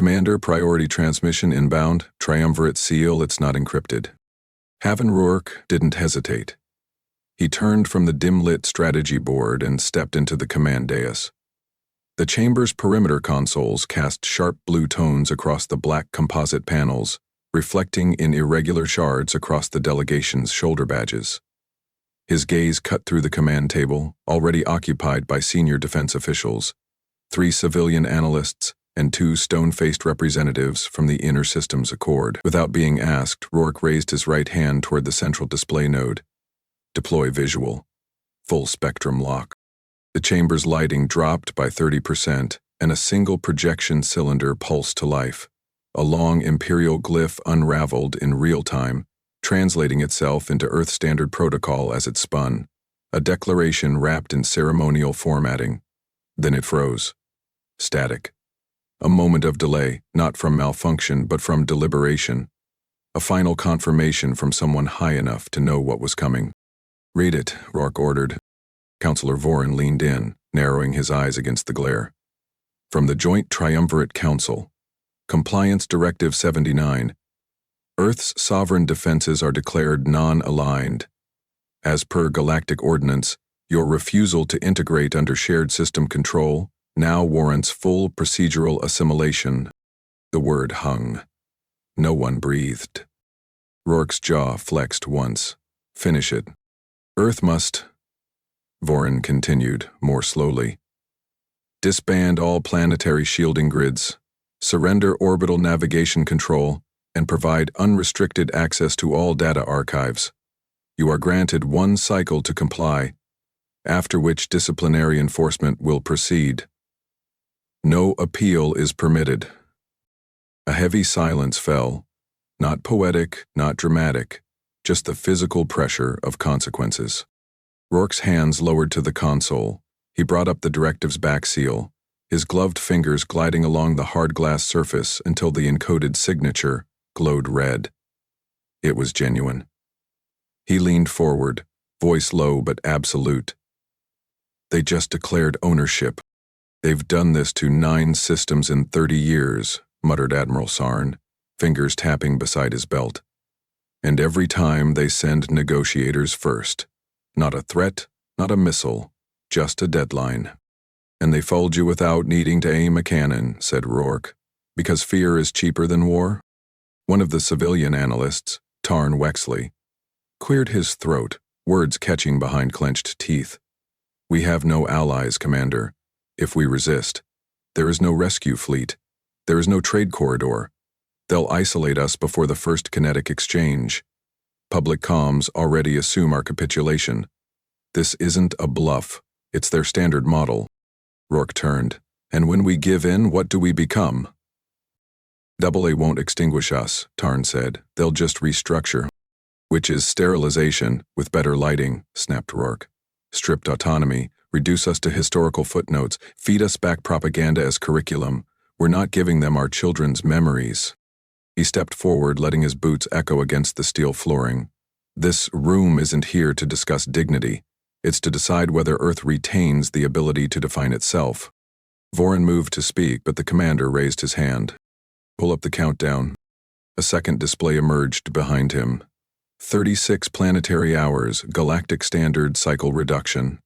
Commander, priority transmission inbound, triumvirate seal, it's not encrypted. Haven Rourke didn't hesitate. He turned from the dim-lit strategy board and stepped into the command dais. The chamber's perimeter consoles cast sharp blue tones across the black composite panels, reflecting in irregular shards across the delegation's shoulder badges. His gaze cut through the command table, already occupied by senior defense officials, 3 civilian analysts, and 2 stone-faced representatives from the Inner Systems Accord. Without being asked, Rourke raised his right hand toward the central display node. Deploy visual. Full spectrum lock. The chamber's lighting dropped by 30%, and a single projection cylinder pulsed to life. A long imperial glyph unraveled in real time, translating itself into Earth Standard Protocol as it spun, a declaration wrapped in ceremonial formatting. Then it froze. Static. A moment of delay, not from malfunction but from deliberation. A final confirmation from someone high enough to know what was coming. "Read it," Rourke ordered. Counselor Vorin leaned in, narrowing his eyes against the glare. From the Joint Triumvirate Council. Compliance Directive 79. Earth's sovereign defenses are declared non-aligned. As per Galactic Ordinance, your refusal to integrate under shared system control now warrants full procedural assimilation. The word hung. No one breathed. Rourke's jaw flexed once. "Finish it." "Earth must," Vorin continued, more slowly, "disband all planetary shielding grids, surrender orbital navigation control, and provide unrestricted access to all data archives. You are granted 1 cycle to comply, after which disciplinary enforcement will proceed. No appeal is permitted." A heavy silence fell, not poetic, not dramatic, just the physical pressure of consequences. Rourke's hands lowered to the console. He brought up the directive's back seal, his gloved fingers gliding along the hard glass surface until the encoded signature glowed red. It was genuine. He leaned forward, voice low but absolute. "They just declared ownership. They've done this to 9 systems in 30 years, muttered Admiral Sarn, fingers tapping beside his belt. "And every time they send negotiators first. Not a threat, not a missile, just a deadline. And they fold you without needing to aim a cannon," said Rourke, "because fear is cheaper than war." One of the civilian analysts, Tarn Wexley, cleared his throat, words catching behind clenched teeth. "We have no allies, Commander. If we resist, there is no rescue fleet. There is no trade corridor. They'll isolate us before the first kinetic exchange. Public comms already assume our capitulation. This isn't a bluff. It's their standard model." Rourke turned. "And when we give in, what do we become?" "AA won't extinguish us," Tarn said. "They'll just restructure." "Which is sterilization, with better lighting," snapped Rourke. "Stripped autonomy, reduce us to historical footnotes, feed us back propaganda as curriculum. We're not giving them our children's memories." He stepped forward, letting his boots echo against the steel flooring. "This room isn't here to discuss dignity. It's to decide whether Earth retains the ability to define itself." Vorin moved to speak, but the commander raised his hand. "Pull up the countdown." A second display emerged behind him. 36 planetary hours, galactic standard cycle reduction.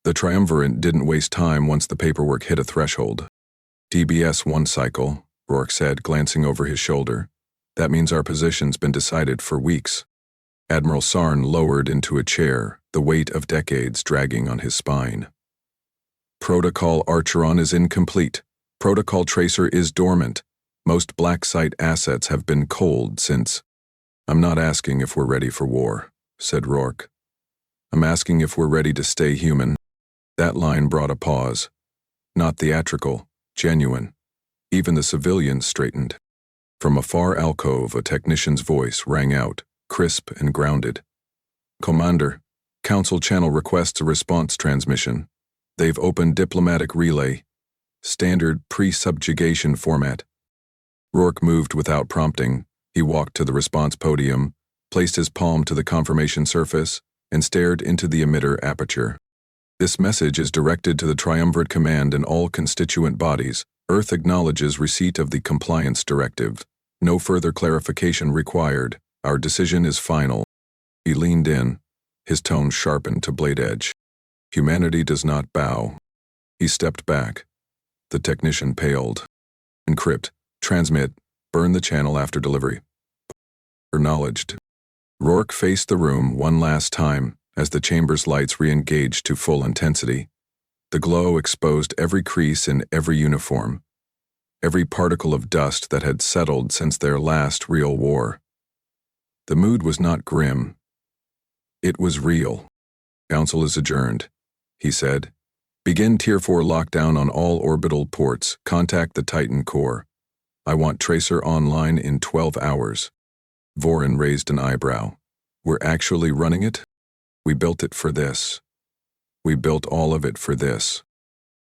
The triumvirate didn't waste time once the paperwork hit a threshold. "DBS 1 cycle," Rourke said, glancing over his shoulder. "That means our position's been decided for weeks." Admiral Sarn lowered into a chair, the weight of decades dragging on his spine. "Protocol Archeron is incomplete. Protocol Tracer is dormant. Most Black Site assets have been cold since—" "I'm not asking if we're ready for war," said Rourke. "I'm asking if we're ready to stay human." That line brought a pause. Not theatrical, genuine. Even the civilians straightened. From a far alcove, a technician's voice rang out, crisp and grounded. "Commander, Council Channel requests a response transmission. They've opened diplomatic relay. Standard pre-subjugation format." Rourke moved without prompting. He walked to the response podium, placed his palm to the confirmation surface, and stared into the emitter aperture. "This message is directed to the Triumvirate Command and all constituent bodies. Earth acknowledges receipt of the compliance directive. No further clarification required. Our decision is final. He leaned in, his tone sharpened to blade edge. Humanity does not bow. He stepped back. The technician paled. Encrypt, transmit, burn the channel after delivery. Acknowledged. Rourke faced the room one last time as the chamber's lights re-engaged to full intensity. The glow exposed every crease in every uniform, every particle of dust that had settled since their last real war. The mood was not grim. It was real. Council is adjourned, he said. Begin Tier 4 lockdown on all orbital ports. Contact the Titan core. I want Tracer online in 12 hours. Vorin raised an eyebrow. We're actually running it? We built it for this. We built all of it for this.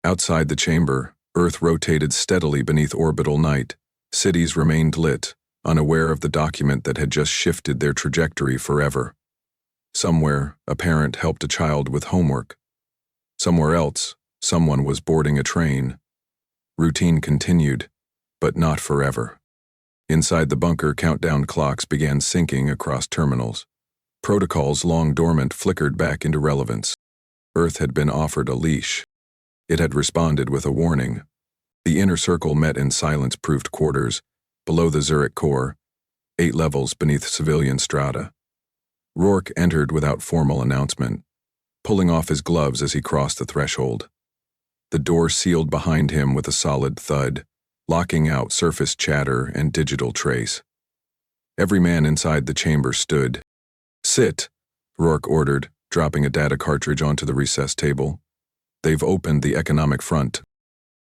Outside the chamber, Earth rotated steadily beneath orbital night. Cities remained lit, unaware of the document that had just shifted their trajectory forever. Somewhere, a parent helped a child with homework. Somewhere else, someone was boarding a train. Routine continued, but not forever. Inside the bunker, countdown clocks began syncing across terminals. Protocols long dormant flickered back into relevance. Earth had been offered a leash. It had responded with a warning. The inner circle met in silence-proofed quarters, below the Zurich core, 8 levels beneath civilian strata. Rourke entered without formal announcement, pulling off his gloves as he crossed the threshold. The door sealed behind him with a solid thud, locking out surface chatter and digital trace. Every man inside the chamber stood. Sit, Rourke ordered, dropping a data cartridge onto the recessed table. They've opened the economic front.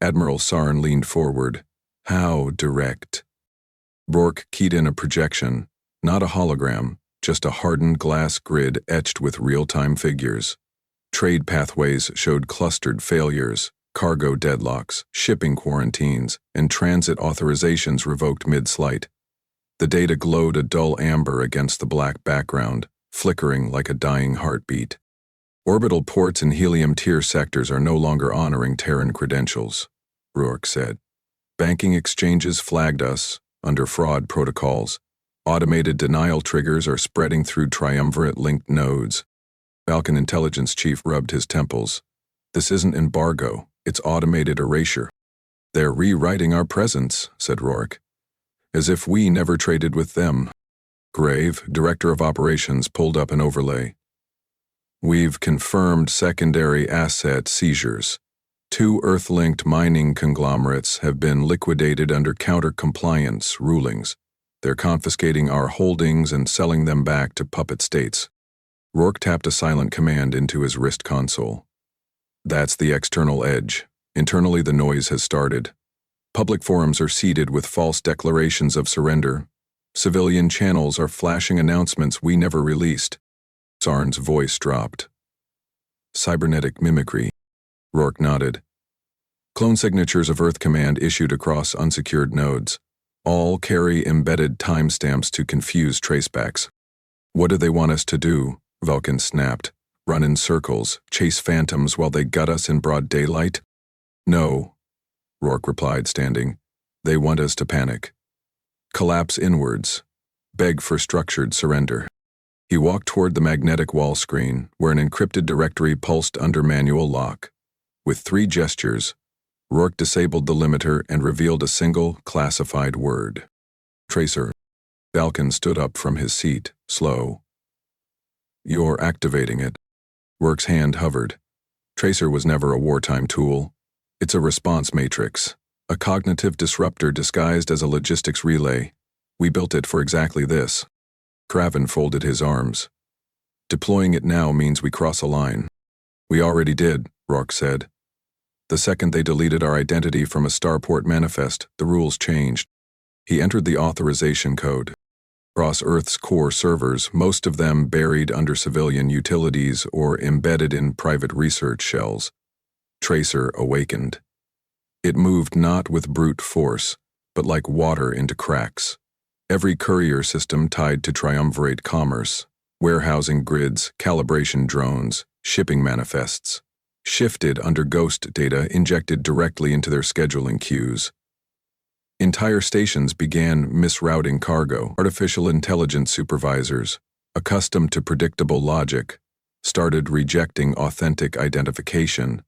Admiral Sarn leaned forward. How direct? Rourke keyed in a projection, not a hologram, just a hardened glass grid etched with real-time figures. Trade pathways showed clustered failures, cargo deadlocks, shipping quarantines, and transit authorizations revoked mid-flight. The data glowed a dull amber against the black background, flickering like a dying heartbeat. Orbital ports and helium-tier sectors are no longer honoring Terran credentials, Rourke said. Banking exchanges flagged us, under fraud protocols. Automated denial triggers are spreading through triumvirate-linked nodes. Falcon intelligence chief rubbed his temples. This isn't embargo, it's automated erasure. They're rewriting our presence, said Rourke. As if we never traded with them. Grave, director of operations, pulled up an overlay. We've confirmed secondary asset seizures. 2 Earth-linked mining conglomerates have been liquidated under counter-compliance rulings. They're confiscating our holdings and selling them back to puppet states. Rourke tapped a silent command into his wrist console. That's the external edge. Internally, the noise has started. Public forums are seeded with false declarations of surrender. Civilian channels are flashing announcements we never released. Sarn's voice dropped. Cybernetic mimicry. Rourke nodded. Clone signatures of Earth Command issued across unsecured nodes. All carry embedded timestamps to confuse tracebacks. What do they want us to do? Vulcan snapped. Run in circles, chase phantoms while they gut us in broad daylight? No, Rourke replied, standing. They want us to panic. Collapse inwards. Beg for structured surrender. He walked toward the magnetic wall screen, where an encrypted directory pulsed under manual lock. With 3 gestures, Rourke disabled the limiter and revealed a single, classified word. Tracer. Falcon stood up from his seat, slow. You're activating it. Rourke's hand hovered. Tracer was never a wartime tool. It's a response matrix, a cognitive disruptor disguised as a logistics relay. We built it for exactly this. Craven folded his arms. Deploying it now means we cross a line. We already did, Rourke said. The second they deleted our identity from a starport manifest, the rules changed. He entered the authorization code. Across Earth's core servers, most of them buried under civilian utilities or embedded in private research shells. Tracer awakened. It moved not with brute force, but like water into cracks. Every courier system tied to triumvirate commerce, warehousing grids, calibration drones, shipping manifests. shifted under ghost data injected directly into their scheduling queues. Entire stations began misrouting cargo. Artificial intelligence supervisors, accustomed to predictable logic, started rejecting authentic identification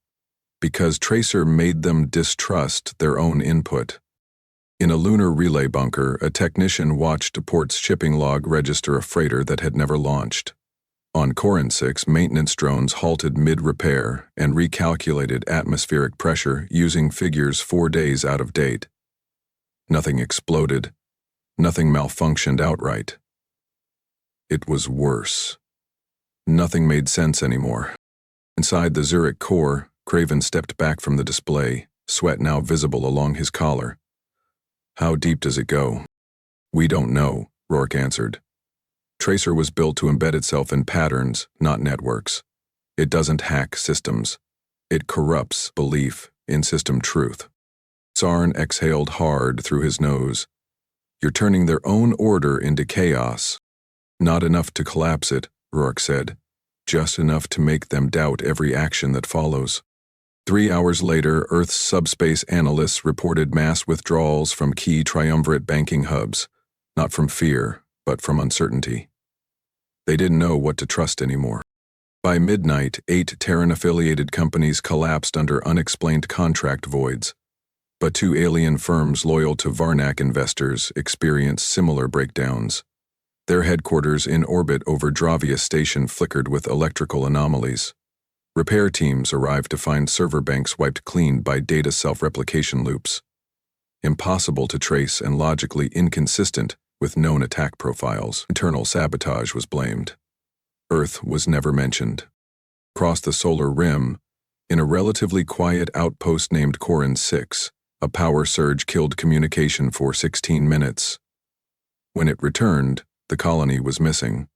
because Tracer made them distrust their own input. In a lunar relay bunker, a technician watched a port's shipping log register a freighter that had never launched. On Corin 6, maintenance drones halted mid-repair and recalculated atmospheric pressure using figures 4 days out of date. Nothing exploded. Nothing malfunctioned outright. It was worse. Nothing made sense anymore. Inside the Zurich core, Craven stepped back from the display, sweat now visible along his collar. How deep does it go? We don't know, Rourke answered. Tracer was built to embed itself in patterns, not networks. It doesn't hack systems. It corrupts belief in system truth. Sarn exhaled hard through his nose. You're turning their own order into chaos. Not enough to collapse it, Rourke said. Just enough to make them doubt every action that follows. 3 hours later, Earth's subspace analysts reported mass withdrawals from key triumvirate banking hubs, not from fear, but from uncertainty. They didn't know what to trust anymore. By midnight, 8 Terran-affiliated companies collapsed under unexplained contract voids, but 2 alien firms loyal to Varnak investors experienced similar breakdowns. Their headquarters in orbit over Dravia Station flickered with electrical anomalies. Repair teams arrived to find server banks wiped clean by data self-replication loops. Impossible to trace and logically inconsistent with known attack profiles. Internal sabotage was blamed. Earth was never mentioned. Across the solar rim, in a relatively quiet outpost named Corin 6, a power surge killed communication for 16 minutes. When it returned, the colony was missing.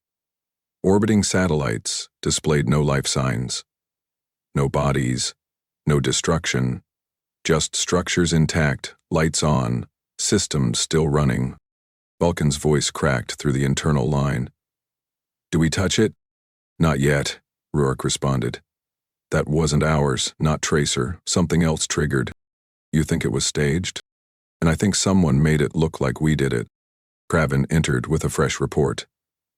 Orbiting satellites displayed no life signs. No bodies, no destruction, just structures intact, lights on, systems still running. Vulcan's voice cracked through the internal line. Do we touch it? Not yet, Rourke responded. That wasn't ours, not Tracer. Something else triggered. You think it was staged? And I think someone made it look like we did it. Craven entered with a fresh report.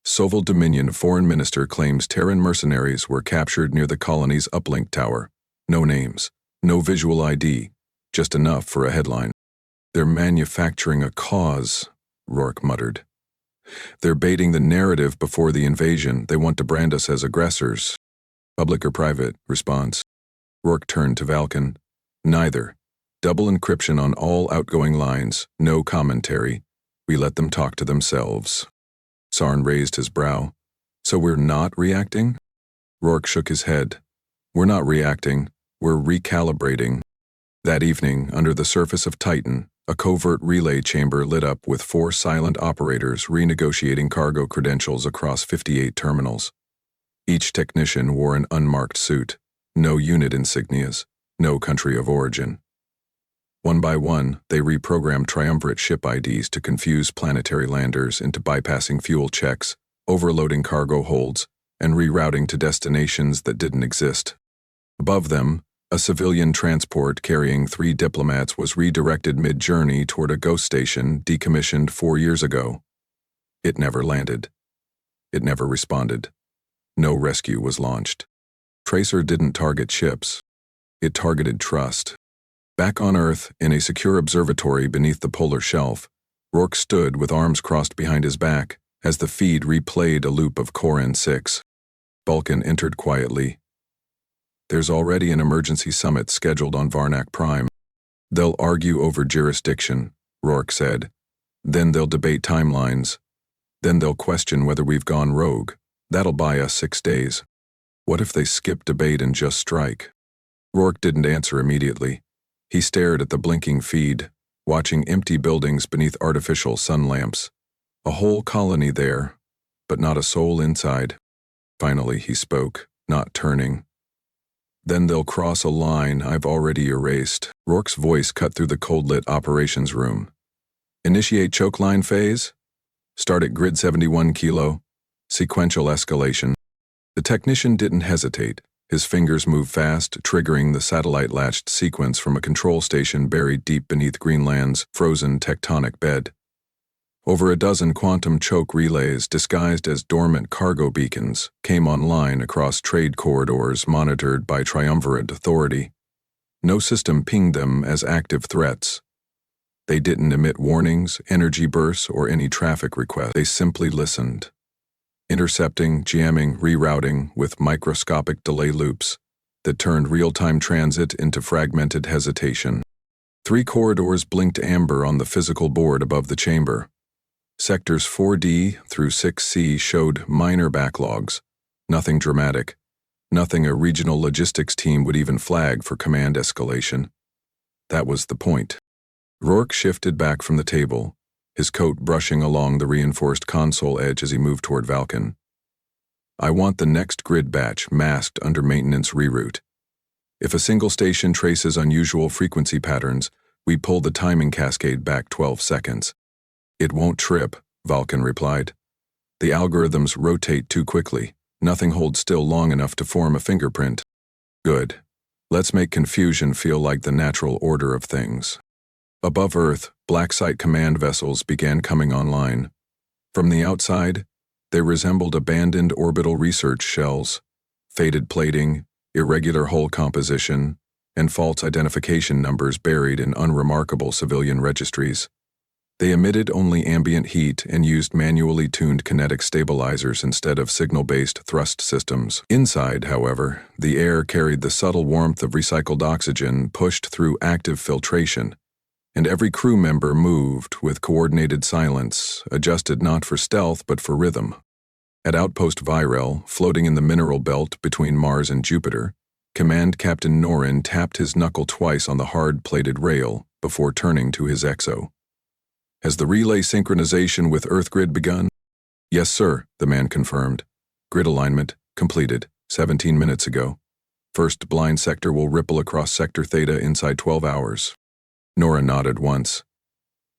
Soval Dominion Foreign Minister claims Terran mercenaries were captured near the colony's uplink tower. No names, no visual ID, just enough for a headline. They're manufacturing a cause, Rourke muttered. They're baiting the narrative before the invasion. They want to brand us as aggressors. Public or private? Response. Rourke turned to Valken. Neither. Double encryption on all outgoing lines, no commentary. We let them talk to themselves. Sarn raised his brow. So we're not reacting? Rourke shook his head. We're not reacting, we're recalibrating. That evening, under the surface of Titan, a covert relay chamber lit up with 4 silent operators renegotiating cargo credentials across 58 terminals. Each technician wore an unmarked suit, no unit insignias, no country of origin. One by one, they reprogrammed triumvirate ship IDs to confuse planetary landers into bypassing fuel checks, overloading cargo holds, and rerouting to destinations that didn't exist. Above them, a civilian transport carrying 3 diplomats was redirected mid-journey toward a ghost station decommissioned 4 years ago. It never landed. It never responded. No rescue was launched. Tracer didn't target ships. It targeted trust. Back on Earth, in a secure observatory beneath the polar shelf, Rourke stood with arms crossed behind his back as the feed replayed a loop of Corin 6. Vulcan entered quietly. There's already an emergency summit scheduled on Varnak Prime. They'll argue over jurisdiction, Rourke said. Then they'll debate timelines. Then they'll question whether we've gone rogue. That'll buy us 6 days. What if they skip debate and just strike? Rourke didn't answer immediately. He stared at the blinking feed, watching empty buildings beneath artificial sun lamps. A whole colony there, but not a soul inside. Finally, he spoke, not turning. Then they'll cross a line I've already erased. Rourke's voice cut through the cold-lit operations room. Initiate choke line phase? Start at grid 71 kilo. Sequential escalation. The technician didn't hesitate. His fingers moved fast, triggering the satellite-latched sequence from a control station buried deep beneath Greenland's frozen tectonic bed. Over a dozen quantum choke relays, disguised as dormant cargo beacons, came online across trade corridors monitored by Triumvirate Authority. No system pinged them as active threats. They didn't emit warnings, energy bursts, or any traffic requests. They simply listened. Intercepting, jamming, rerouting with microscopic delay loops that turned real-time transit into fragmented hesitation. 3 corridors blinked amber on the physical board above the chamber. Sectors 4D through 6C showed minor backlogs. Nothing dramatic. Nothing a regional logistics team would even flag for command escalation. That was the point. Rourke shifted back from the table, his coat brushing along the reinforced console edge as he moved toward Valken. I want the next grid batch masked under maintenance reroute. If a single station traces unusual frequency patterns, we pull the timing cascade back 12 seconds. It won't trip, Valken replied. The algorithms rotate too quickly. Nothing holds still long enough to form a fingerprint. Good. Let's make confusion feel like the natural order of things. Above Earth, black site command vessels began coming online. From the outside, they resembled abandoned orbital research shells, faded plating, irregular hull composition, and false identification numbers buried in unremarkable civilian registries. They emitted only ambient heat and used manually tuned kinetic stabilizers instead of signal-based thrust systems. Inside, however, the air carried the subtle warmth of recycled oxygen pushed through active filtration, and every crew member moved with coordinated silence, adjusted not for stealth but for rhythm. At Outpost Virel, floating in the mineral belt between Mars and Jupiter, Command Captain Norin tapped his knuckle twice on the hard-plated rail before turning to his exo. Has the relay synchronization with EarthGrid begun? Yes, sir, the man confirmed. Grid alignment completed 17 minutes ago. First blind sector will ripple across Sector Theta inside 12 hours. Nora nodded once.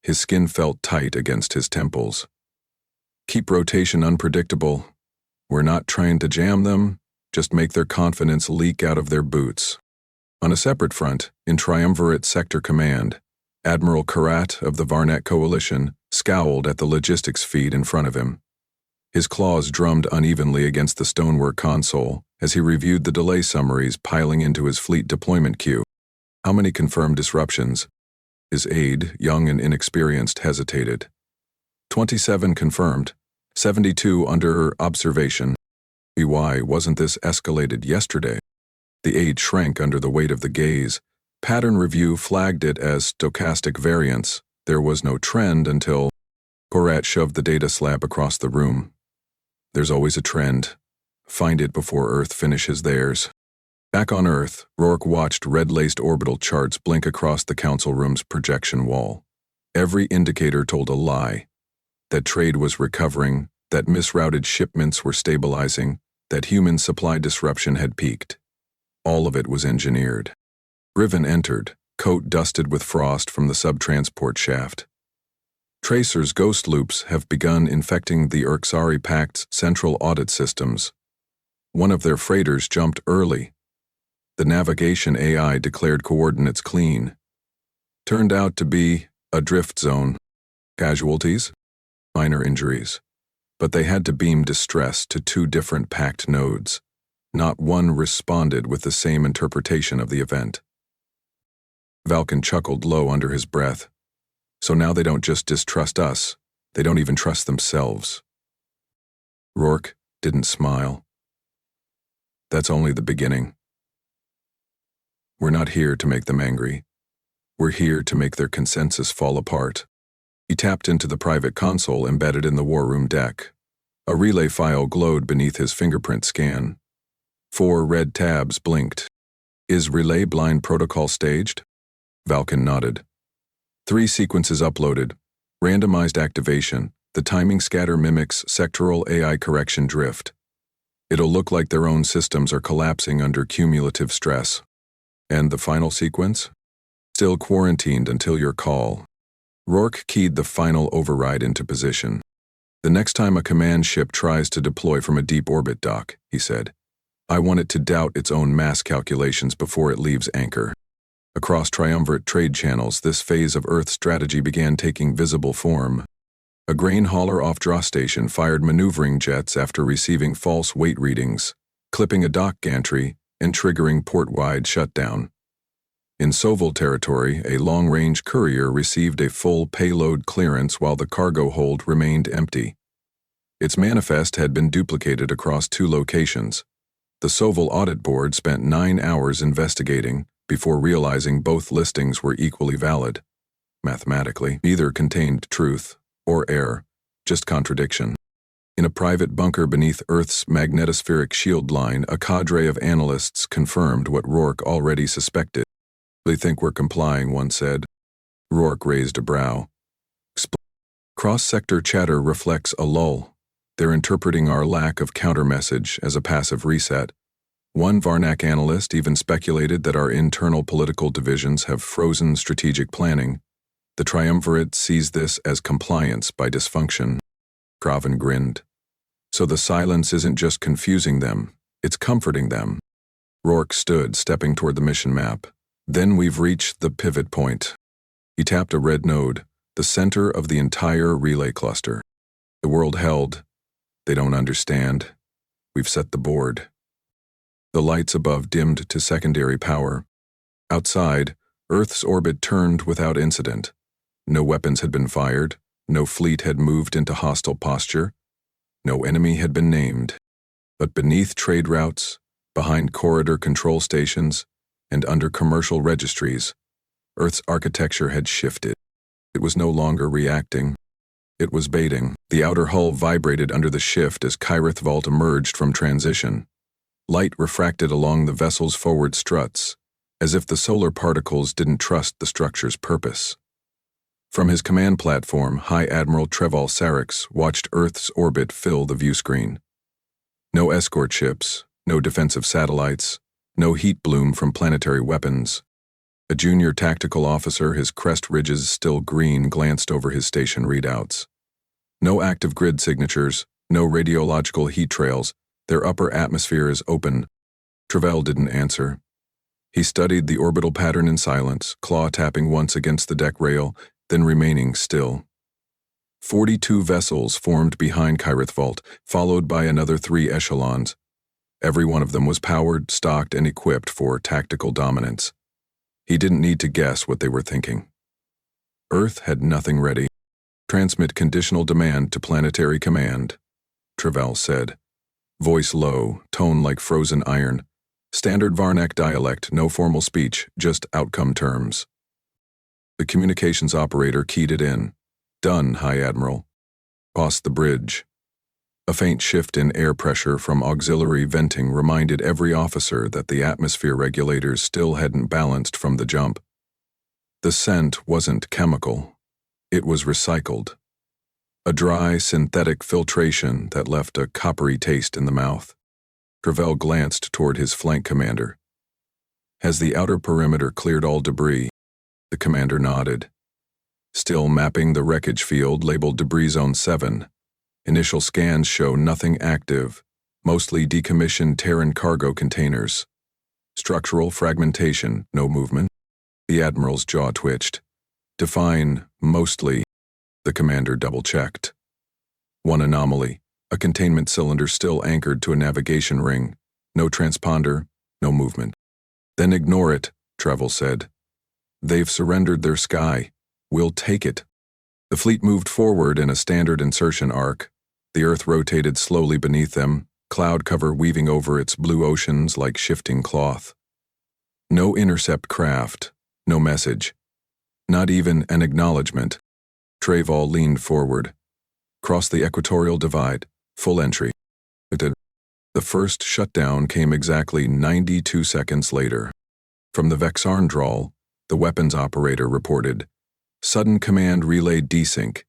His skin felt tight against his temples. Keep rotation unpredictable. We're not trying to jam them, just make their confidence leak out of their boots. On a separate front, in Triumvirate Sector Command, Admiral Karat of the Varnet Coalition scowled at the logistics feed in front of him. His claws drummed unevenly against the stonework console as he reviewed the delay summaries piling into his fleet deployment queue. How many confirmed disruptions? His aide, young and inexperienced, hesitated. 27 confirmed, 72 under observation. Why wasn't this escalated yesterday? The aide shrank under the weight of the gaze. Pattern review flagged it as stochastic variance. There was no trend until Korat shoved the data slab across the room. There's always a trend. Find it before Earth finishes theirs. Back on Earth, Rourke watched red-laced orbital charts blink across the council room's projection wall. Every indicator told a lie. That trade was recovering, that misrouted shipments were stabilizing, that human supply disruption had peaked. All of it was engineered. Riven entered, coat dusted with frost from the sub-transport shaft. Tracer's ghost loops have begun infecting the Urksari Pact's central audit systems. One of their freighters jumped early. The navigation AI declared coordinates clean. Turned out to be a drift zone. Casualties? Minor injuries. But they had to beam distress to 2 different Pact nodes. Not one responded with the same interpretation of the event. Valken chuckled low under his breath. So now they don't just distrust us, they don't even trust themselves. Rourke didn't smile. That's only the beginning. We're not here to make them angry. We're here to make their consensus fall apart. He tapped into the private console embedded in the war room deck. A relay file glowed beneath his fingerprint scan. 4 red tabs blinked. Is relay blind protocol staged? Valken nodded. 3 sequences uploaded. Randomized activation. The timing scatter mimics sectoral AI correction drift. It'll look like their own systems are collapsing under cumulative stress. And the final sequence? Still quarantined until your call. Rourke keyed the final override into position. The next time a command ship tries to deploy from a deep orbit dock, he said, I want it to doubt its own mass calculations before it leaves anchor. Across triumvirate trade channels, this phase of Earth's strategy began taking visible form. A grain hauler off draw station fired maneuvering jets after receiving false weight readings, clipping a dock gantry and triggering port-wide shutdown. In Sovil territory, a long-range courier received a full payload clearance while the cargo hold remained empty. Its manifest had been duplicated across 2 locations. The Sovil Audit Board spent 9 hours investigating before realizing both listings were equally valid. Mathematically, neither contained truth or error, just contradiction. In a private bunker beneath Earth's magnetospheric shield line, a cadre of analysts confirmed what Rourke already suspected. "They think we're complying," one said. Rourke raised a brow. Cross-sector chatter reflects a lull. They're interpreting our lack of counter-message as a passive reset. One Varnak analyst even speculated that our internal political divisions have frozen strategic planning. The triumvirate sees this as compliance by dysfunction. Craven grinned. "So the silence isn't just confusing them, it's comforting them." Rourke stood, stepping toward the mission map. "Then we've reached the pivot point." He tapped a red node, the center of the entire relay cluster. "The world held. They don't understand. We've set the board." The lights above dimmed to secondary power. Outside, Earth's orbit turned without incident. No weapons had been fired, no fleet had moved into hostile posture, no enemy had been named. But beneath trade routes, behind corridor control stations, and under commercial registries, Earth's architecture had shifted. It was no longer reacting. It was baiting. The outer hull vibrated under the shift as Kyrith Vault emerged from transition. Light refracted along the vessel's forward struts, as if the solar particles didn't trust the structure's purpose. From his command platform, High Admiral Treval Sarix watched Earth's orbit fill the viewscreen. No escort ships, no defensive satellites, no heat bloom from planetary weapons. A junior tactical officer, his crest ridges still green, glanced over his station readouts. No active grid signatures, no radiological heat trails. Their upper atmosphere is open. Treval didn't answer. He studied the orbital pattern in silence, claw tapping once against the deck rail, then remaining still. 42 vessels formed behind Kyrith Vault, followed by another 3 echelons. Every one of them was powered, stocked, and equipped for tactical dominance. He didn't need to guess what they were thinking. Earth had nothing ready. "Transmit conditional demand to planetary command," Treval said. Voice low, tone like frozen iron. Standard Varnak dialect, no formal speech, just outcome terms. The communications operator keyed it in. "Done, High Admiral." Past the bridge. A faint shift in air pressure from auxiliary venting reminded every officer that the atmosphere regulators still hadn't balanced from the jump. The scent wasn't chemical. It was recycled. A dry, synthetic filtration that left a coppery taste in the mouth. Treval glanced toward his flank commander. "Has the outer perimeter cleared all debris?" The commander nodded. "Still mapping the wreckage field labeled Debris Zone 7. Initial scans show nothing active, mostly decommissioned Terran cargo containers. Structural fragmentation, no movement." The Admiral's jaw twitched. "Define mostly." The commander double-checked. One anomaly, a containment cylinder still anchored to a navigation ring. No transponder, no movement. "Then ignore it," Treval said. "They've surrendered their sky. We'll take it." The fleet moved forward in a standard insertion arc. The Earth rotated slowly beneath them, cloud cover weaving over its blue oceans like shifting cloth. No intercept craft, no message. Not even an acknowledgement. Treval leaned forward. "Cross the equatorial divide. Full entry." The first shutdown came exactly 92 seconds later. From the Vexarn drawl, the weapons operator reported, "Sudden command relay desync."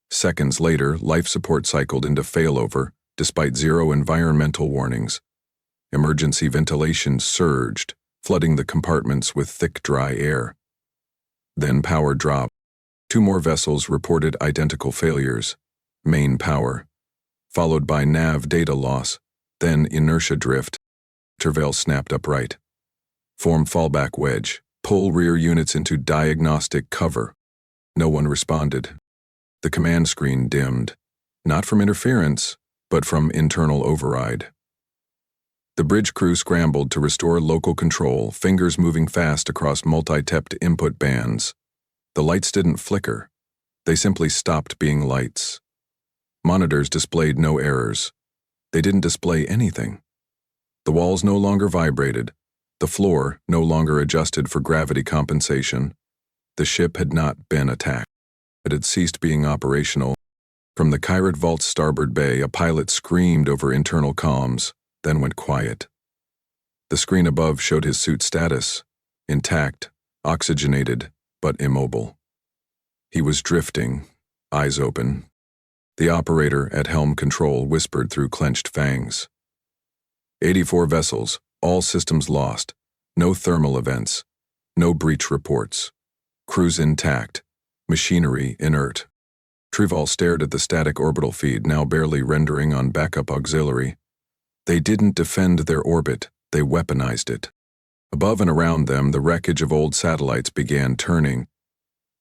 Seconds later, life support cycled into failover, despite 0 environmental warnings. Emergency ventilation surged, flooding the compartments with thick, dry air. Then power dropped. 2 more vessels reported identical failures. Main power, followed by nav data loss, then inertia drift. Tervel snapped upright. Form fallback wedge. Pull rear units into diagnostic cover. No one responded. The command screen dimmed, not from interference, but from internal override. The bridge crew scrambled to restore local control, fingers moving fast across multi-tapped input bands. The lights didn't flicker. They simply stopped being lights. Monitors displayed no errors. They didn't display anything. The walls no longer vibrated. The floor no longer adjusted for gravity compensation. The ship had not been attacked. It had ceased being operational. From the Kyrat Vault's starboard bay, a pilot screamed over internal comms, then went quiet. The screen above showed his suit status: intact, oxygenated, but immobile. He was drifting, eyes open. The operator at helm control whispered through clenched fangs. 84 vessels, all systems lost. No thermal events. No breach reports. Crews intact. Machinery inert. Tervel stared at the static orbital feed, now barely rendering on backup auxiliary. They didn't defend their orbit, they weaponized it. Above and around them, the wreckage of old satellites began turning,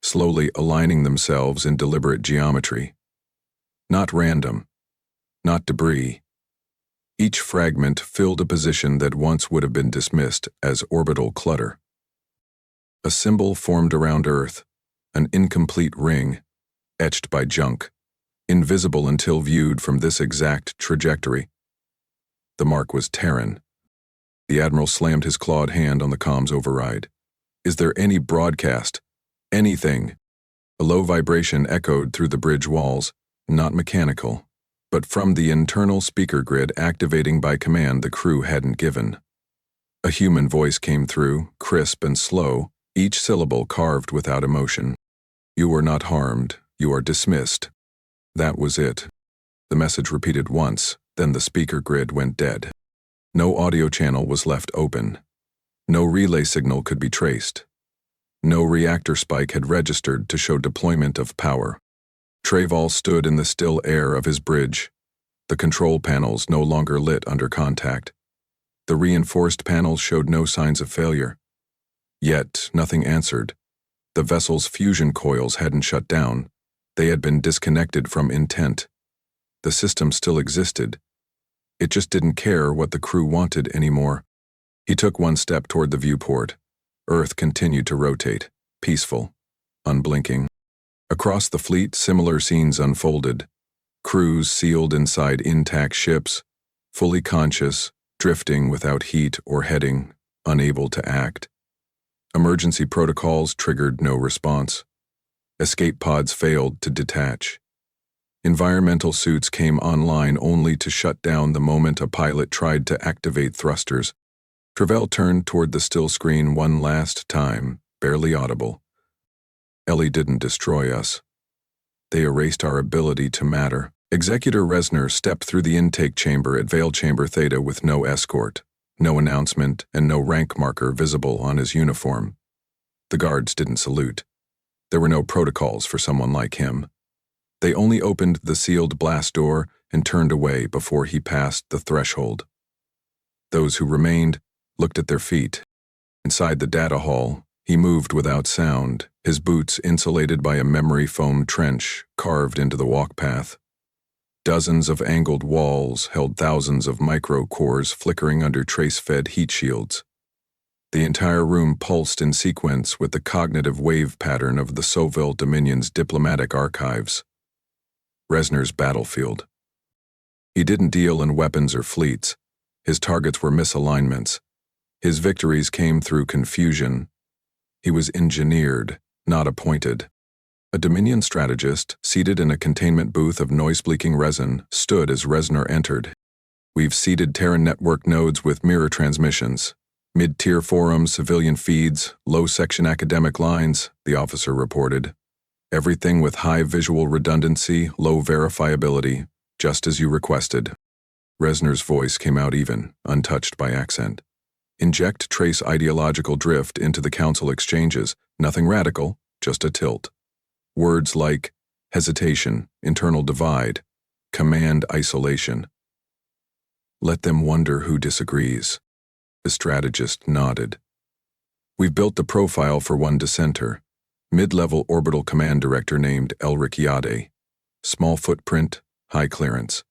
slowly aligning themselves in deliberate geometry. Not random. Not debris. Each fragment filled a position that once would have been dismissed as orbital clutter. A symbol formed around Earth, an incomplete ring, etched by junk, invisible until viewed from this exact trajectory. The mark was Terran. The Admiral slammed his clawed hand on the comms override. Is there any broadcast? Anything? A low vibration echoed through the bridge walls, not mechanical, but from the internal speaker grid activating by command the crew hadn't given. A human voice came through, crisp and slow, each syllable carved without emotion. You are not harmed, you are dismissed. That was it. The message repeated once, then the speaker grid went dead. No audio channel was left open. No relay signal could be traced. No reactor spike had registered to show deployment of power. Tervel stood in the still air of his bridge. The control panels no longer lit under contact. The reinforced panels showed no signs of failure. Yet, nothing answered. The vessel's fusion coils hadn't shut down. They had been disconnected from intent. The system still existed. It just didn't care what the crew wanted anymore. He took one step toward the viewport. Earth continued to rotate, peaceful, unblinking. Across the fleet, similar scenes unfolded. Crews sealed inside intact ships, fully conscious, drifting without heat or heading, unable to act. Emergency protocols triggered no response. Escape pods failed to detach. Environmental suits came online only to shut down the moment a pilot tried to activate thrusters. Tervel turned toward the still screen one last time, barely audible. Ellie didn't destroy us. They erased our ability to matter. Executor Resner stepped through the intake chamber at Veil Chamber Theta with no escort, no announcement, and no rank marker visible on his uniform. The guards didn't salute. There were no protocols for someone like him. They only opened the sealed blast door and turned away before he passed the threshold. Those who remained looked at their feet. Inside the data hall, he moved without sound, his boots insulated by a memory foam trench carved into the walk path. Dozens of angled walls held thousands of micro-cores flickering under trace-fed heat shields. The entire room pulsed in sequence with the cognitive wave pattern of the Soville Dominion's diplomatic archives. Resner's battlefield. He didn't deal in weapons or fleets. His targets were misalignments. His victories came through confusion. He was engineered, not appointed. A Dominion strategist, seated in a containment booth of noise-bleaking resin, stood as Resner entered. We've seeded Terran network nodes with mirror transmissions. Mid-tier forums, civilian feeds, low-section academic lines, the officer reported. Everything with high visual redundancy, low verifiability, just as you requested. Resner's voice came out even, untouched by accent. Inject trace ideological drift into the council exchanges, nothing radical, just a tilt. Words like hesitation, internal divide, command isolation. Let them wonder who disagrees. The strategist nodded. We've built the profile for one dissenter, mid-level orbital command director named Elric Yade. Small footprint, high clearance.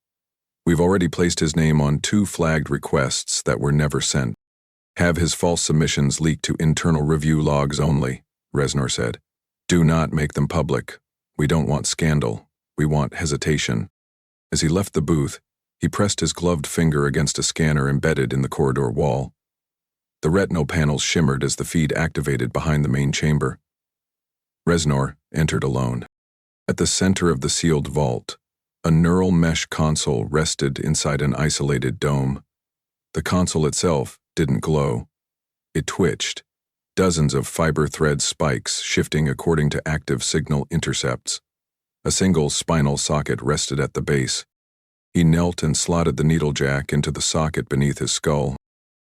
We've already placed his name on 2 flagged requests that were never sent. Have his false submissions leaked to internal review logs only, Reznor said. Do not make them public. We don't want scandal. We want hesitation. As he left the booth, he pressed his gloved finger against a scanner embedded in the corridor wall. The retinal panels shimmered as the feed activated behind the main chamber. Reznor entered alone. At the center of the sealed vault, a neural mesh console rested inside an isolated dome. The console itself didn't glow. It twitched, dozens of fiber thread spikes shifting according to active signal intercepts. A single spinal socket rested at the base. He knelt and slotted the needle jack into the socket beneath his skull.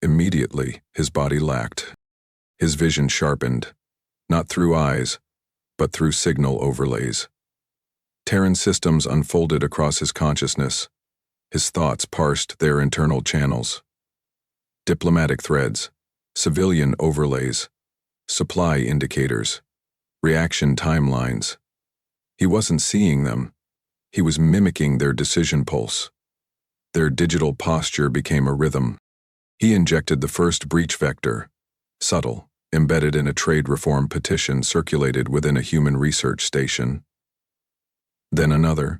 Immediately, his body lacked. His vision sharpened, not through eyes, but through signal overlays. Terran systems unfolded across his consciousness. His thoughts parsed their internal channels. Diplomatic threads, civilian overlays, supply indicators, reaction timelines. He wasn't seeing them. He was mimicking their decision pulse. Their digital posture became a rhythm. He injected the first breach vector, subtle, embedded in a trade reform petition circulated within a human research station. Then another.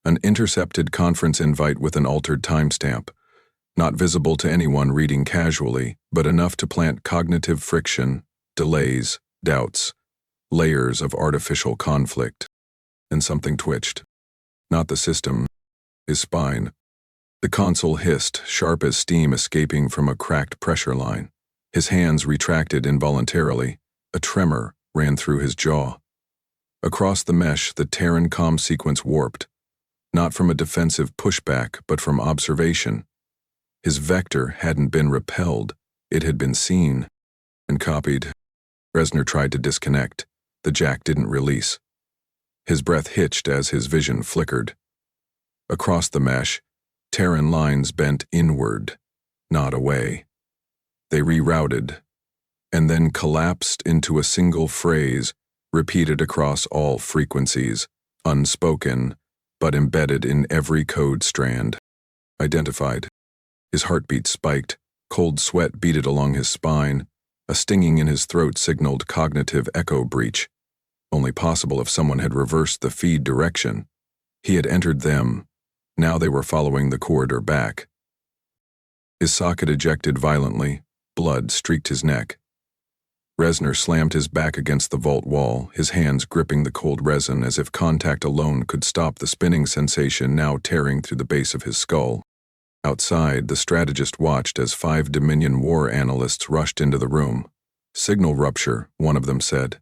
An intercepted conference invite with an altered timestamp, not visible to anyone reading casually, but enough to plant cognitive friction, delays, doubts, layers of artificial conflict. And something twitched. Not the system, his spine. The console hissed, sharp as steam escaping from a cracked pressure line. His hands retracted involuntarily. A tremor ran through his jaw. Across the mesh, the Terran comm sequence warped, not from a defensive pushback, but from observation. His vector hadn't been repelled, it had been seen and copied. Reznor tried to disconnect. The jack didn't release. His breath hitched as his vision flickered. Across the mesh, Terran lines bent inward, not away. They rerouted, and then collapsed into a single phrase repeated across all frequencies, unspoken, but embedded in every code strand. Identified. His heartbeat spiked, cold sweat beaded along his spine, a stinging in his throat signaled cognitive echo breach, only possible if someone had reversed the feed direction. He had entered them, now they were following the corridor back. His socket ejected violently, blood streaked his neck. Reznor slammed his back against the vault wall, his hands gripping the cold resin as if contact alone could stop the spinning sensation now tearing through the base of his skull. Outside, the strategist watched as 5 Dominion war analysts rushed into the room. Signal rupture, one of them said.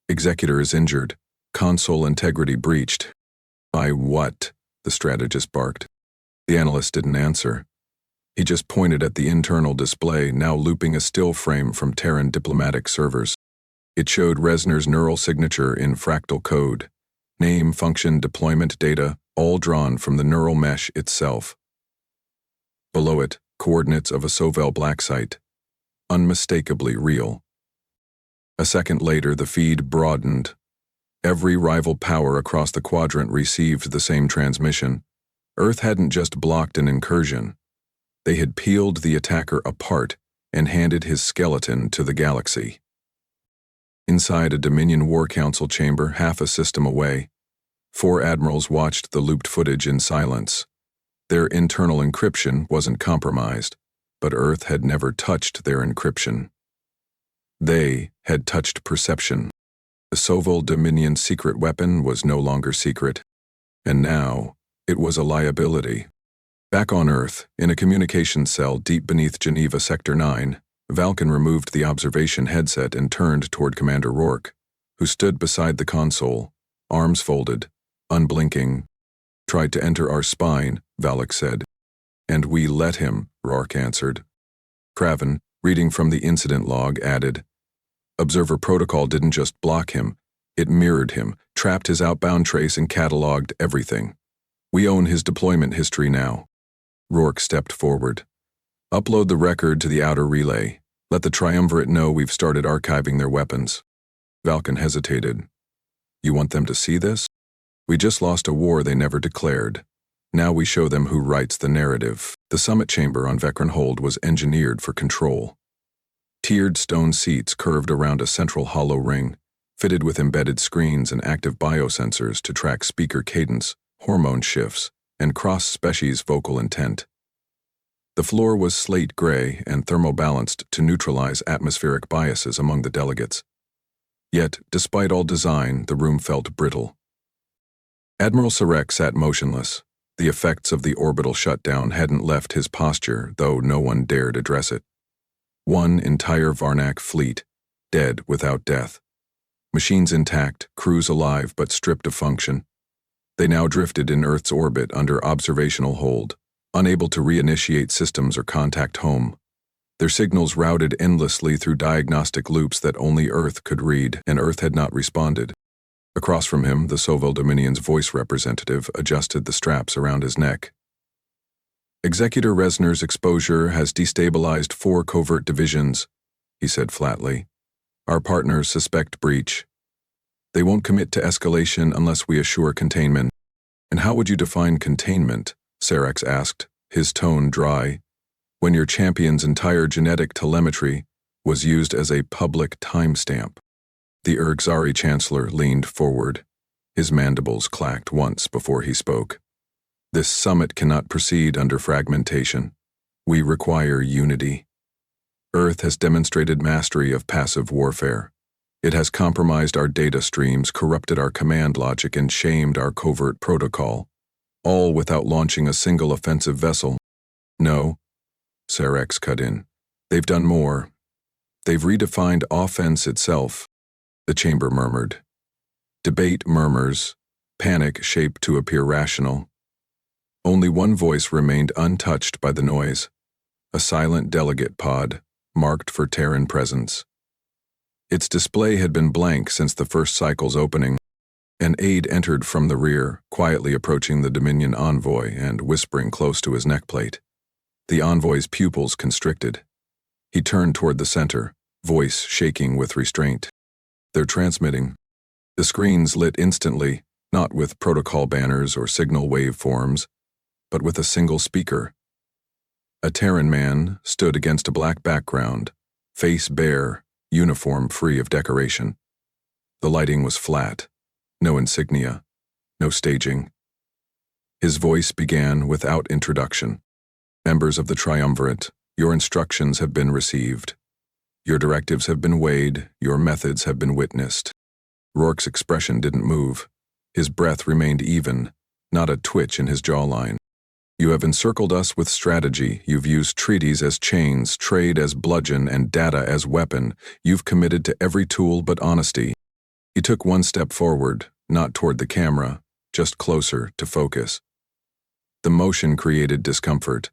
Executor is injured. Console integrity breached. By what? The strategist barked. The analyst didn't answer. He just pointed at the internal display, now looping a still frame from Terran diplomatic servers. It showed Reznor's neural signature in fractal code. Name, function, deployment data, all drawn from the neural mesh itself. Below it, coordinates of a Sovel black site. Unmistakably real. A second later, the feed broadened. Every rival power across the quadrant received the same transmission. Earth hadn't just blocked an incursion. They had peeled the attacker apart and handed his skeleton to the galaxy. Inside a Dominion War Council chamber half a system away, 4 admirals watched the looped footage in silence. Their internal encryption wasn't compromised, but Earth had never touched their encryption. They had touched perception. The Sovel Dominion secret weapon was no longer secret, and now it was a liability. Back on Earth, in a communications cell deep beneath Geneva Sector 9, Valken removed the observation headset and turned toward Commander Rourke, who stood beside the console, arms folded, unblinking. Tried to enter our spine, Valek said. And we let him, Rourke answered. Craven, reading from the incident log, added, Observer protocol didn't just block him, it mirrored him, trapped his outbound trace and cataloged everything. We own his deployment history now. Rourke stepped forward. Upload the record to the outer relay. Let the triumvirate know we've started archiving their weapons. Valken hesitated. You want them to see this? We just lost a war they never declared. Now we show them who writes the narrative. The summit chamber on Vekranhold was engineered for control. Tiered stone seats curved around a central hollow ring, fitted with embedded screens and active biosensors to track speaker cadence, hormone shifts, and cross-species vocal intent. The floor was slate gray and thermobalanced to neutralize atmospheric biases among the delegates. Yet, despite all design, the room felt brittle. Admiral Sarek sat motionless. The effects of the orbital shutdown hadn't left his posture, though no one dared address it. One entire Varnak fleet, dead without death. Machines intact, crews alive but stripped of function. They now drifted in Earth's orbit under observational hold, unable to reinitiate systems or contact home. Their signals routed endlessly through diagnostic loops that only Earth could read, and Earth had not responded. Across from him, the Sovil Dominion's voice representative adjusted the straps around his neck. Executor Resner's exposure has destabilized 4 covert divisions, he said flatly. Our partners suspect breach. They won't commit to escalation unless we assure containment. And how would you define containment? Sarex asked, his tone dry. When your champion's entire genetic telemetry was used as a public timestamp. The Urgzari Chancellor leaned forward. His mandibles clacked once before he spoke. This summit cannot proceed under fragmentation. We require unity. Earth has demonstrated mastery of passive warfare. It has compromised our data streams, corrupted our command logic, and shamed our covert protocol, all without launching a single offensive vessel. No, Sarex cut in. They've done more. They've redefined offense itself. The chamber murmured. Debate murmurs, panic shaped to appear rational. Only one voice remained untouched by the noise. A silent delegate pod, marked for Terran presence. Its display had been blank since the first cycle's opening. An aide entered from the rear, quietly approaching the Dominion envoy and whispering close to his neckplate. The envoy's pupils constricted. He turned toward the center, voice shaking with restraint. They're transmitting. The screens lit instantly, not with protocol banners or signal waveforms, but with a single speaker. A Terran man stood against a black background, face bare, uniform free of decoration. The lighting was flat, no insignia, no staging. His voice began without introduction. Members of the Triumvirate, your instructions have been received. Your directives have been weighed, your methods have been witnessed. Rourke's expression didn't move. His breath remained even, not a twitch in his jawline. You have encircled us with strategy. You've used treaties as chains, trade as bludgeon, and data as weapon. You've committed to every tool but honesty. He took one step forward, not toward the camera, just closer to focus. The motion created discomfort.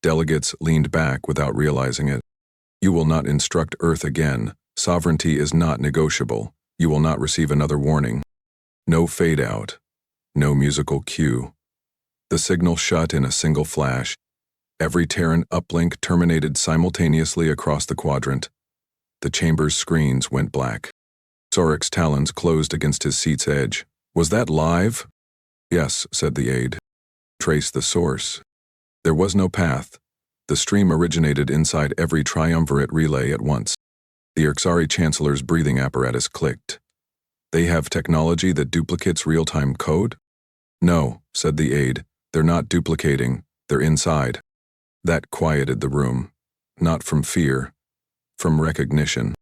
Delegates leaned back without realizing it. You will not instruct Earth again. Sovereignty is not negotiable. You will not receive another warning. No fade out. No musical cue. The signal shut in a single flash. Every Terran uplink terminated simultaneously across the quadrant. The chamber's screens went black. Sarek's talons closed against his seat's edge. Was that live? Yes, said the aide. Trace the source. There was no path. The stream originated inside every triumvirate relay at once. The Urgzari Chancellor's breathing apparatus clicked. They have technology that duplicates real-time code? No, said the aide. They're not duplicating. They're inside. That quieted the room. Not from fear. From recognition.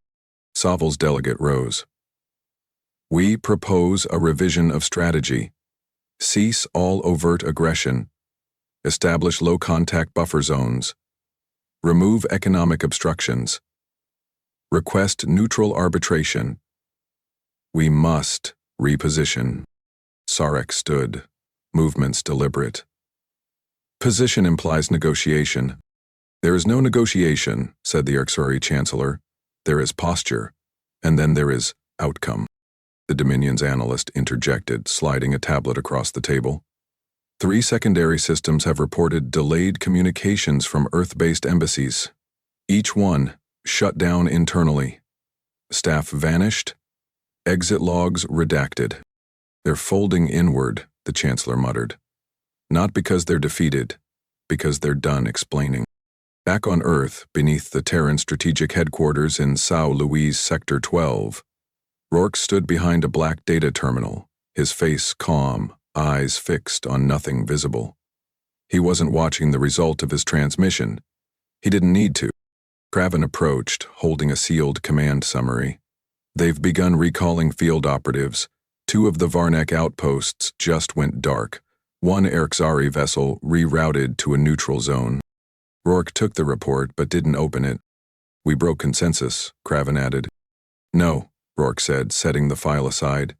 Sovil's delegate rose. We propose a revision of strategy. Cease all overt aggression. Establish low-contact buffer zones. Remove economic obstructions. Request neutral arbitration. We must reposition. Sarek stood, movements deliberate. Position implies negotiation. There is no negotiation, said the Urgzari Chancellor. There is posture, and then there is outcome. The Dominion's analyst interjected, sliding a tablet across the table. 3 secondary systems have reported delayed communications from Earth-based embassies. Each one shut down internally. Staff vanished. Exit logs redacted. They're folding inward, the Chancellor muttered. Not because they're defeated, because they're done explaining. Back on Earth, beneath the Terran Strategic Headquarters in São Luís Sector 12, Rourke stood behind a black data terminal, his face calm, eyes fixed on nothing visible. He wasn't watching the result of his transmission. He didn't need to. Craven approached, holding a sealed command summary. They've begun recalling field operatives. 2 of the Varnak outposts just went dark. 1 Erxari vessel rerouted to a neutral zone. Rourke took the report but didn't open it. We broke consensus, Craven added. No, Rourke said, setting the file aside.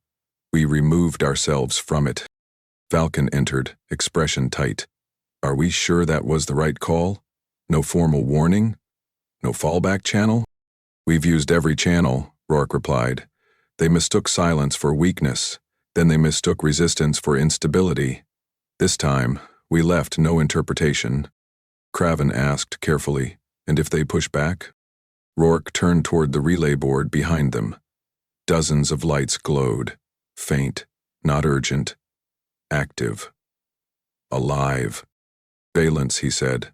We removed ourselves from it. Falcon entered, expression tight. Are we sure that was the right call? No formal warning? No fallback channel? We've used every channel, Rourke replied. They mistook silence for weakness. Then they mistook resistance for instability. This time, we left no interpretation. Craven asked carefully, and if they push back? Rourke turned toward the relay board behind them. Dozens of lights glowed, faint, not urgent, active, alive. Valence, he said.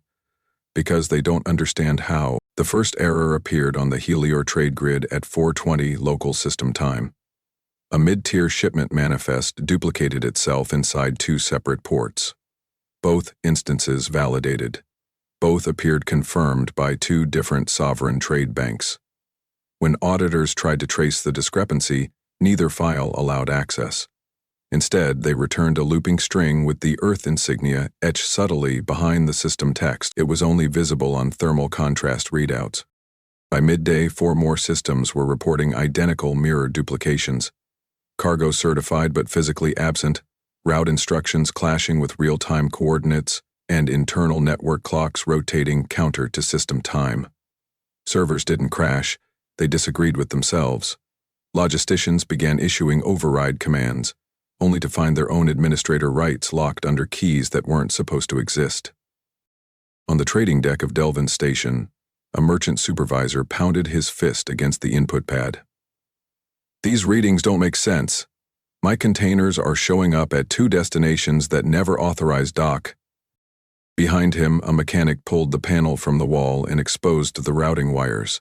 Because they don't understand how. The first error appeared on the Helior trade grid at 4:20 local system time. A mid-tier shipment manifest duplicated itself inside 2 separate ports. Both instances validated. Both appeared confirmed by 2 different sovereign trade banks. When auditors tried to trace the discrepancy, neither file allowed access. Instead, they returned a looping string with the Earth insignia etched subtly behind the system text. It was only visible on thermal contrast readouts. By midday, 4 more systems were reporting identical mirror duplications. Cargo certified but physically absent, route instructions clashing with real-time coordinates, and internal network clocks rotating counter to system time. Servers didn't crash, they disagreed with themselves. Logisticians began issuing override commands, only to find their own administrator rights locked under keys that weren't supposed to exist. On the trading deck of Delvin's station, a merchant supervisor pounded his fist against the input pad. These readings don't make sense. My containers are showing up at 2 destinations that never authorized dock. Behind him, a mechanic pulled the panel from the wall and exposed the routing wires.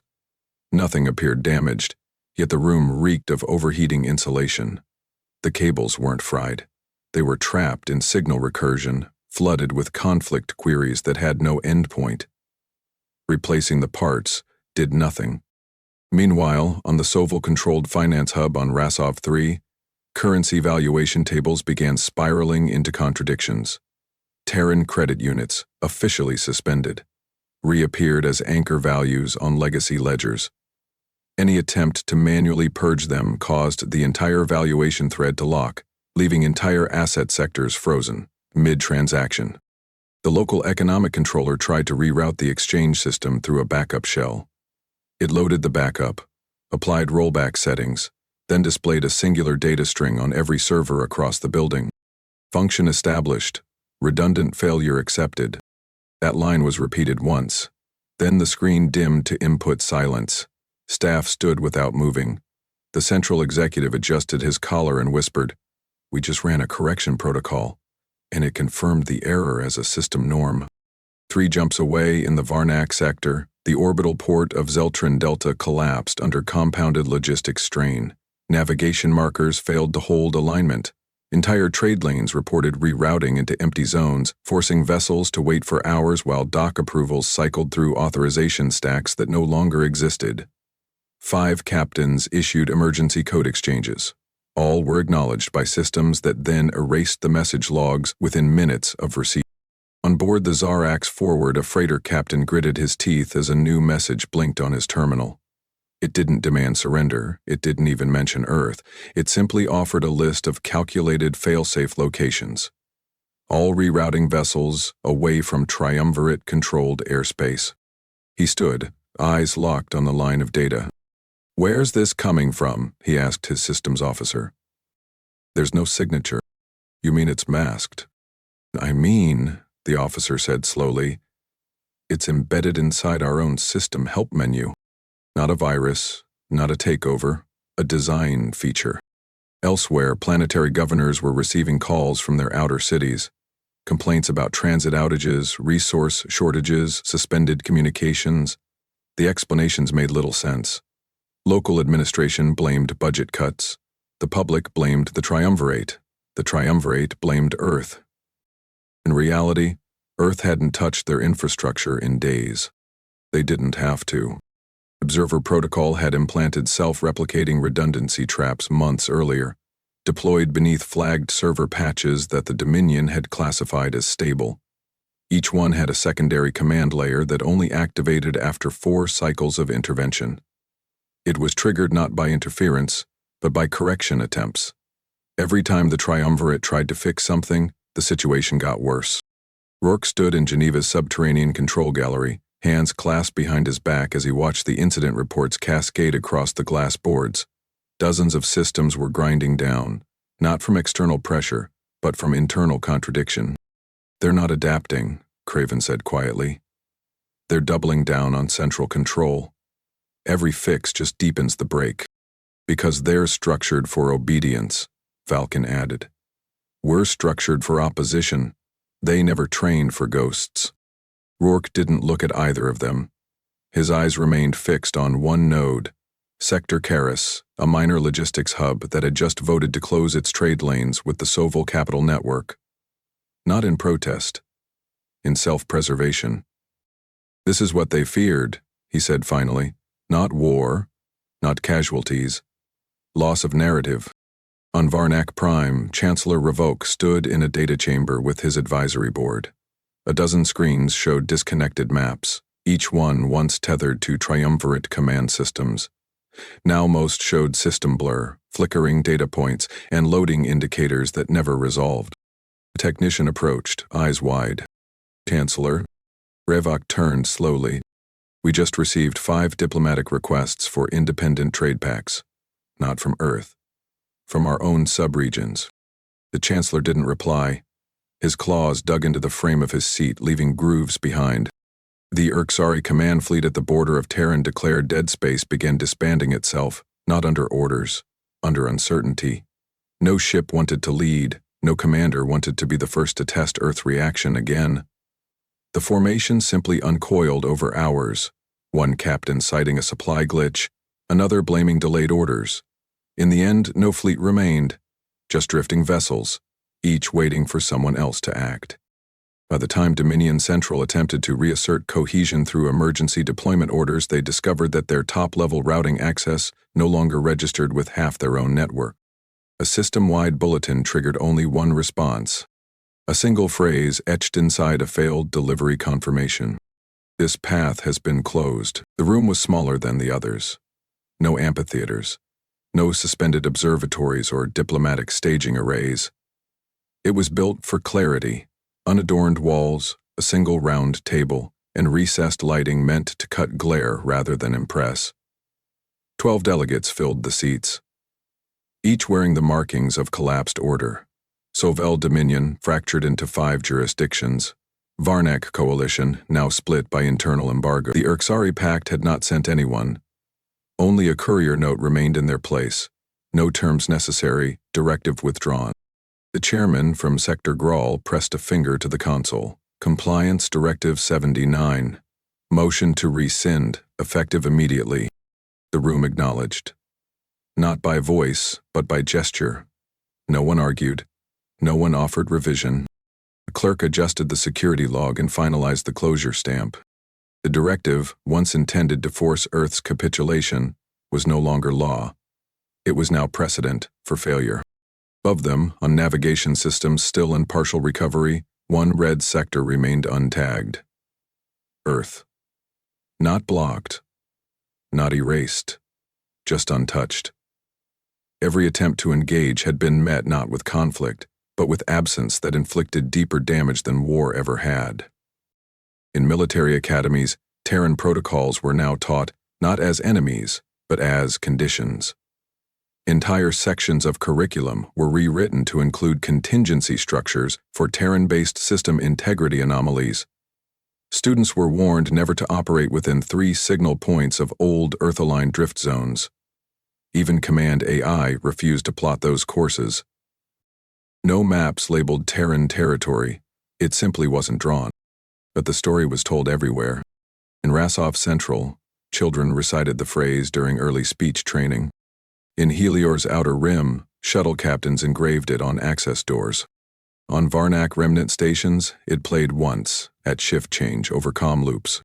Nothing appeared damaged, yet the room reeked of overheating insulation. The cables weren't fried. They were trapped in signal recursion, flooded with conflict queries that had no endpoint. Replacing the parts did nothing. Meanwhile, on the Soval-controlled finance hub on Rasov 3, currency valuation tables began spiraling into contradictions. Terran credit units, officially suspended, reappeared as anchor values on legacy ledgers. Any attempt to manually purge them caused the entire valuation thread to lock, leaving entire asset sectors frozen, mid-transaction. The local economic controller tried to reroute the exchange system through a backup shell. It loaded the backup, applied rollback settings, then displayed a singular data string on every server across the building. Function established. Redundant failure accepted. That line was repeated once. Then the screen dimmed to input silence. Staff stood without moving. The central executive adjusted his collar and whispered, "We just ran a correction protocol, and it confirmed the error as a system norm." 3 jumps away in the Varnak sector, the orbital port of Zeltran Delta collapsed under compounded logistics strain. Navigation markers failed to hold alignment. Entire trade lanes reported rerouting into empty zones, forcing vessels to wait for hours while dock approvals cycled through authorization stacks that no longer existed. 5 captains issued emergency code exchanges. All were acknowledged by systems that then erased the message logs within minutes of receipt. On board the Zarax Forward, a freighter captain gritted his teeth as a new message blinked on his terminal. It didn't demand surrender, it didn't even mention Earth, it simply offered a list of calculated fail-safe locations. All rerouting vessels away from triumvirate-controlled airspace. He stood, eyes locked on the line of data. "Where's this coming from?" he asked his systems officer. "There's no signature." "You mean it's masked?" I mean, the officer said slowly, it's embedded inside our own system help menu. Not a virus, not a takeover, a design feature. Elsewhere, planetary governors were receiving calls from their outer cities. Complaints about transit outages, resource shortages, suspended communications. The explanations made little sense. Local administration blamed budget cuts. The public blamed the triumvirate. The triumvirate blamed Earth. In reality, Earth hadn't touched their infrastructure in days. They didn't have to. Observer Protocol had implanted self-replicating redundancy traps months earlier, deployed beneath flagged server patches that the Dominion had classified as stable. Each one had a secondary command layer that only activated after 4 cycles of intervention. It was triggered not by interference, but by correction attempts. Every time the triumvirate tried to fix something, the situation got worse. Rourke stood in Geneva's subterranean control gallery, hands clasped behind his back as he watched the incident reports cascade across the glass boards. Dozens of systems were grinding down, not from external pressure, but from internal contradiction. They're not adapting, Craven said quietly. They're doubling down on central control. Every fix just deepens the break. Because they're structured for obedience, Falcon added. We're structured for opposition. They never trained for ghosts. Rourke didn't look at either of them. His eyes remained fixed on one node, Sector Karis, a minor logistics hub that had just voted to close its trade lanes with the Sovol Capital Network. Not in protest, in self-preservation. This is what they feared, he said finally. Not war, not casualties, loss of narrative. On Varnak Prime, Chancellor Revoke stood in a data chamber with his advisory board. A dozen screens showed disconnected maps, each one once tethered to triumvirate command systems. Now most showed system blur, flickering data points, and loading indicators that never resolved. The technician approached, eyes wide. Chancellor. Revok turned slowly. We just received 5 diplomatic requests for independent trade pacts. Not from Earth. From our own subregions. The Chancellor didn't reply. His claws dug into the frame of his seat, leaving grooves behind. The Urksari command fleet at the border of Terran-declared dead space began disbanding itself, not under orders, under uncertainty. No ship wanted to lead, no commander wanted to be the first to test Earth reaction again. The formation simply uncoiled over hours, one captain citing a supply glitch, another blaming delayed orders. In the end, no fleet remained, just drifting vessels, each waiting for someone else to act. By the time Dominion Central attempted to reassert cohesion through emergency deployment orders, they discovered that their top-level routing access no longer registered with half their own network. A system-wide bulletin triggered only one response. A single phrase etched inside a failed delivery confirmation. This path has been closed. The room was smaller than the others. No amphitheaters. No suspended observatories or diplomatic staging arrays. It was built for clarity, unadorned walls, a single round table, and recessed lighting meant to cut glare rather than impress. 12 delegates filled the seats, each wearing the markings of collapsed order. Sovol Dominion, fractured into 5 jurisdictions. Varnak Coalition, now split by internal embargo. The Urksari Pact had not sent anyone. Only a courier note remained in their place. No terms necessary, directive withdrawn. The chairman from Sector Grawl pressed a finger to the console. Compliance Directive 79. Motion to rescind, effective immediately. The room acknowledged. Not by voice, but by gesture. No one argued. No one offered revision. The clerk adjusted the security log and finalized the closure stamp. The directive, once intended to force Earth's capitulation, was no longer law. It was now precedent for failure. Above them, on navigation systems still in partial recovery, one red sector remained untagged. Earth. Not blocked. Not erased. Just untouched. Every attempt to engage had been met not with conflict, but with absence that inflicted deeper damage than war ever had. In military academies, Terran protocols were now taught not as enemies, but as conditions. Entire sections of curriculum were rewritten to include contingency structures for Terran-based system integrity anomalies. Students were warned never to operate within 3 signal points of old Earth-aligned drift zones. Even Command AI refused to plot those courses. No maps labeled Terran territory. It simply wasn't drawn. But the story was told everywhere. In Rasov Central, children recited the phrase during early speech training. In Helior's outer rim, shuttle captains engraved it on access doors. On Varnak remnant stations, it played once, at shift change over comm loops.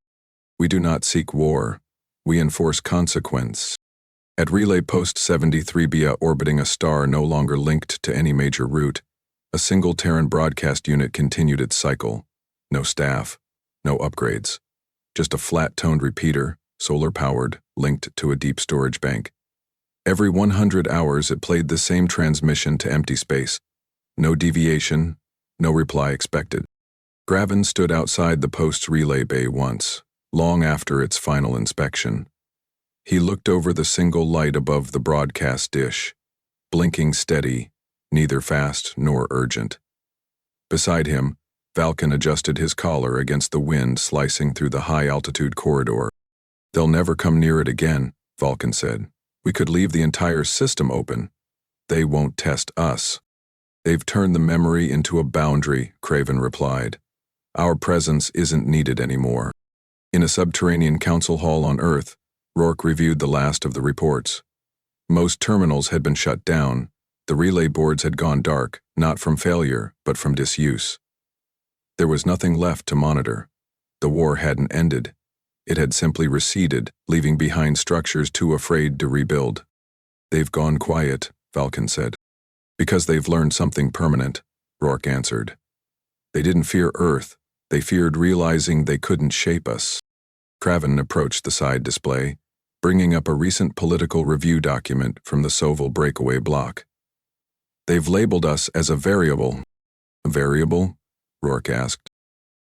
We do not seek war. We enforce consequence. At Relay Post 73B orbiting a star no longer linked to any major route, a single Terran broadcast unit continued its cycle. No staff, no upgrades. Just a flat-toned repeater, solar-powered, linked to a deep storage bank. Every 100 hours it played the same transmission to empty space. No deviation, no reply expected. Gravin stood outside the post's relay bay once, long after its final inspection. He looked over the single light above the broadcast dish, blinking steady, neither fast nor urgent. Beside him, Valken adjusted his collar against the wind slicing through the high-altitude corridor. "They'll never come near it again," Valken said. "We could leave the entire system open. They won't test us." "They've turned the memory into a boundary," Craven replied. "Our presence isn't needed anymore." In a subterranean council hall on Earth, Rourke reviewed the last of the reports. Most terminals had been shut down. The relay boards had gone dark, not from failure, but from disuse. There was nothing left to monitor. The war hadn't ended. It had simply receded, leaving behind structures too afraid to rebuild. "They've gone quiet," Valken said. "Because they've learned something permanent," Rourke answered. "They didn't fear Earth. They feared realizing they couldn't shape us." Craven approached the side display, bringing up a recent political review document from the Soval breakaway block. "They've labeled us as a variable." "A variable?" Rourke asked.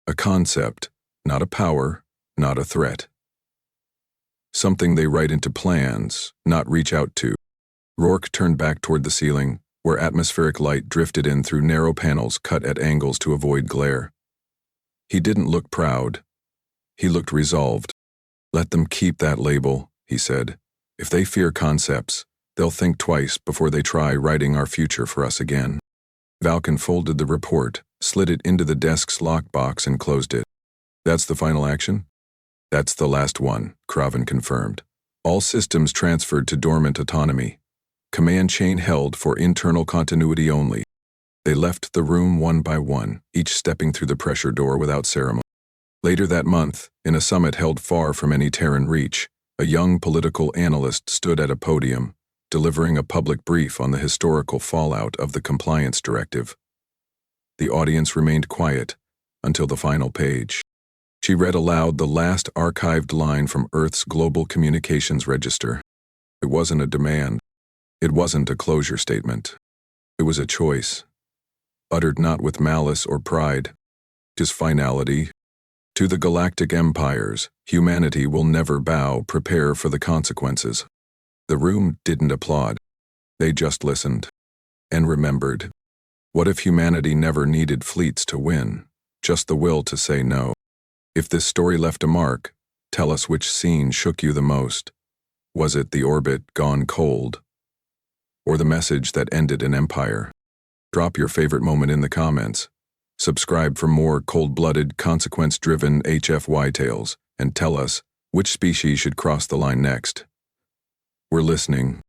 "A concept, not a power, not a threat. Something they write into plans, not reach out to." Rourke turned back toward the ceiling, where atmospheric light drifted in through narrow panels cut at angles to avoid glare. He didn't look proud. He looked resolved. "Let them keep that label," he said. "If they fear concepts, they'll think twice before they try writing our future for us again." Valken folded the report, slid it into the desk's lockbox, and closed it. "That's the final action?" "That's the last one," Craven confirmed. "All systems transferred to dormant autonomy. Command chain held for internal continuity only." They left the room one by one, each stepping through the pressure door without ceremony. Later that month, in a summit held far from any Terran reach, a young political analyst stood at a podium, delivering a public brief on the historical fallout of the Compliance Directive. The audience remained quiet until the final page. She read aloud the last archived line from Earth's Global Communications Register. It wasn't a demand. It wasn't a closure statement. It was a choice, uttered not with malice or pride, just finality. "To the Galactic Empires, humanity will never bow. Prepare for the consequences." The room didn't applaud. They just listened and remembered. What if humanity never needed fleets to win, just the will to say no? If this story left a mark, tell us which scene shook you the most. Was it the orbit gone cold, or the message that ended an empire? Drop your favorite moment in the comments. Subscribe for more cold-blooded, consequence-driven HFY tales, and tell us which species should cross the line next. We're listening.